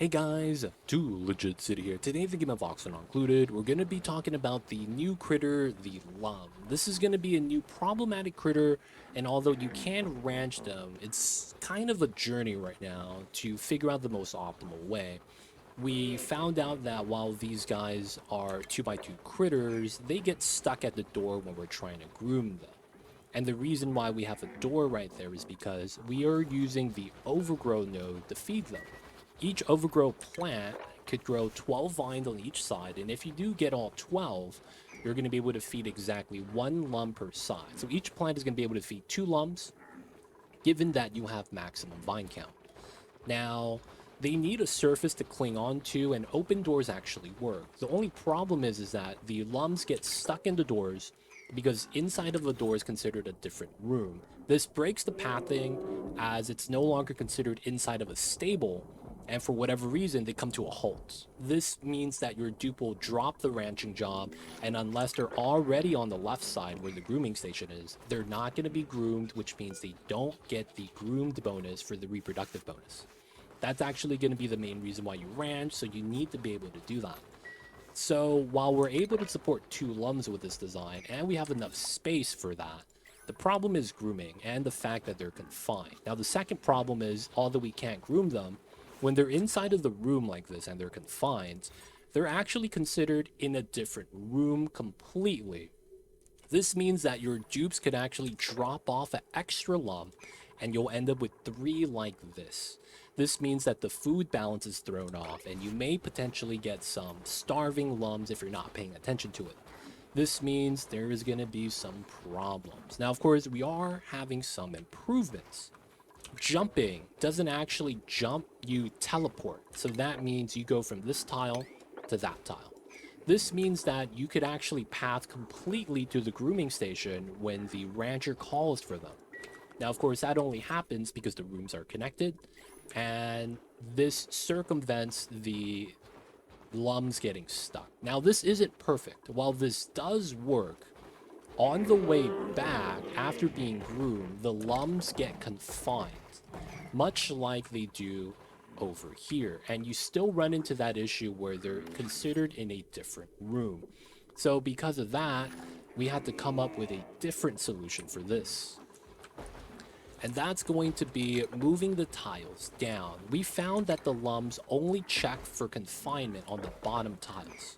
Hey guys, Too Legit City here. Today, the game of Voxel Not Included, we're going to be talking about the new critter, the Lumb. This is going to be a new problematic critter, and although you can ranch them, it's kind of a journey right now to figure out the most optimal way. We found out that while these guys are 2x2 critters, they get stuck at the door when we're trying to groom them. And the reason why we have a door right there is because we are using the overgrow node to feed them. Each overgrow plant could grow 12 vines on each side, and if you do get all 12, you're going to be able to feed exactly one lump per side. So each plant is going to be able to feed 2 lumps, given that you have maximum vine count. Now, they need a surface to cling onto, and open doors actually work. The only problem is that the lumps get stuck in the doors because inside of the door is considered a different room. This breaks the pathing as it's no longer considered inside of a stable, and for whatever reason, they come to a halt. This means that your dupe will drop the ranching job, and unless they're already on the left side where the grooming station is, they're not going to be groomed, which means they don't get the groomed bonus for the reproductive bonus. That's actually going to be the main reason why you ranch, so you need to be able to do that. So while we're able to support 2 lums with this design, and we have enough space for that, the problem is grooming and the fact that they're confined. Now the second problem is, although we can't groom them, when they're inside of the room like this and they're confined, they're actually considered in a different room completely. This means that your dupes could actually drop off an extra lump and you'll end up with 3 like this. This means that the food balance is thrown off and you may potentially get some starving lums if you're not paying attention to it. This means there is going to be some problems. Now, of course, we are having some improvements. Jumping doesn't actually jump, you teleport. So that means you go from this tile to that tile. This means that you could actually path completely to the grooming station when the rancher calls for them. Now, of course, that only happens because the rooms are connected, and this circumvents the lums getting stuck. Now, this isn't perfect. While this does work, on the way back, after being groomed, the lums get confined, much like they do over here. And you still run into that issue where they're considered in a different room. So because of that, we had to come up with a different solution for this. And that's going to be moving the tiles down. We found that the lums only check for confinement on the bottom tiles,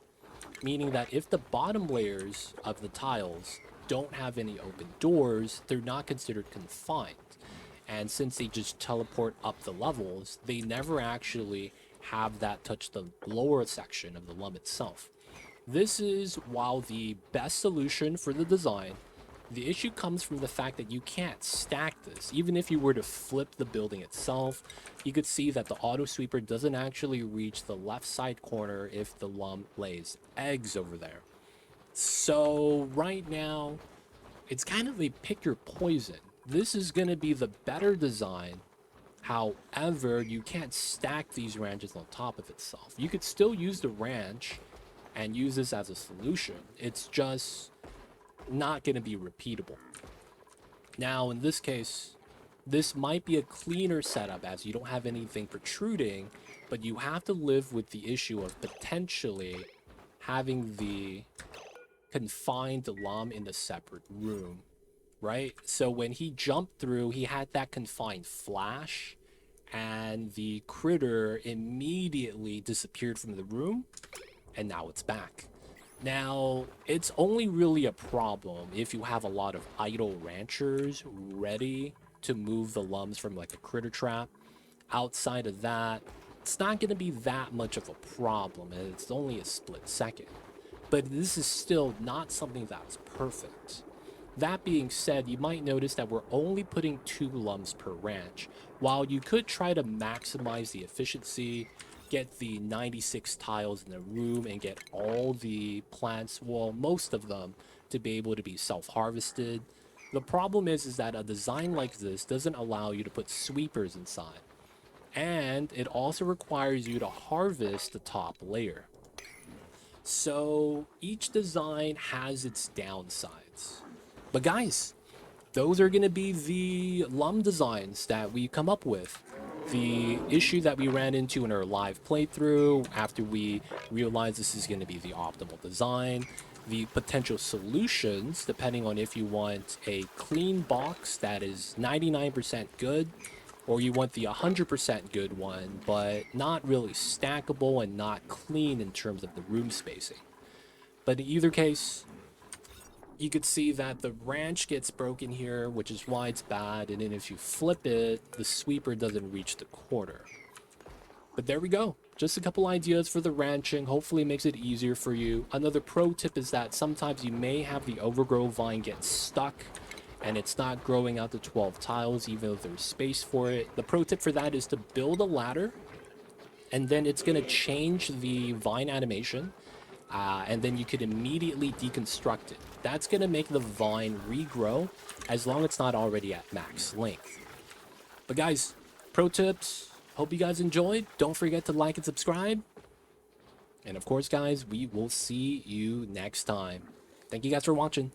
meaning that if the bottom layers of the tiles don't have any open doors, they're not considered confined. And since they just teleport up the levels, they never actually have that touch the lower section of the lum itself. This is, while the best solution for the design, the issue comes from the fact that you can't stack this. Even if you were to flip the building itself, you could see that the auto sweeper doesn't actually reach the left side corner if the lum lays eggs over there. So right now, it's kind of a pick your poison. This is going to be the better design. However, you can't stack these ranches on top of itself. You could still use the ranch and use this as a solution. It's just not going to be repeatable. Now, in this case, this might be a cleaner setup as you don't have anything protruding, but you have to live with the issue of potentially having the confined lum in a separate room, right? So when he jumped through, he had that confined flash, and the critter immediately disappeared from the room, and now it's back. Now, it's only really a problem if you have a lot of idle ranchers ready to move the lums from like a critter trap. Outside of that, it's not going to be that much of a problem, and it's only a split second. But this is still not something that's perfect. That being said, you might notice that we're only putting 2 lums per ranch. While you could try to maximize the efficiency, get the 96 tiles in the room and get all the plants, well, most of them, to be able to be self-harvested, the problem is that a design like this doesn't allow you to put sweepers inside. And it also requires you to harvest the top layer. So each design has its downsides. But guys, those are going to be the lum designs that we come up with. The issue that we ran into in our live playthrough after we realized this is going to be the optimal design, the potential solutions, depending on if you want a clean box that is 99% good, or you want the 100% good one, but not really stackable and not clean in terms of the room spacing. But in either case, you could see that the ranch gets broken here, which is why it's bad. And then if you flip it, the sweeper doesn't reach the quarter. But there we go. Just a couple ideas for the ranching. Hopefully it makes it easier for you. Another pro tip is that sometimes you may have the overgrow vine get stuck and it's not growing out to 12 tiles, even though there's space for it. The pro tip for that is to build a ladder, and then it's going to change the vine animation, and then you could immediately deconstruct it. That's going to make the vine regrow as long as it's not already at max length. But guys, pro tips. Hope you guys enjoyed. Don't forget to like and subscribe. And of course, guys, we will see you next time. Thank you guys for watching.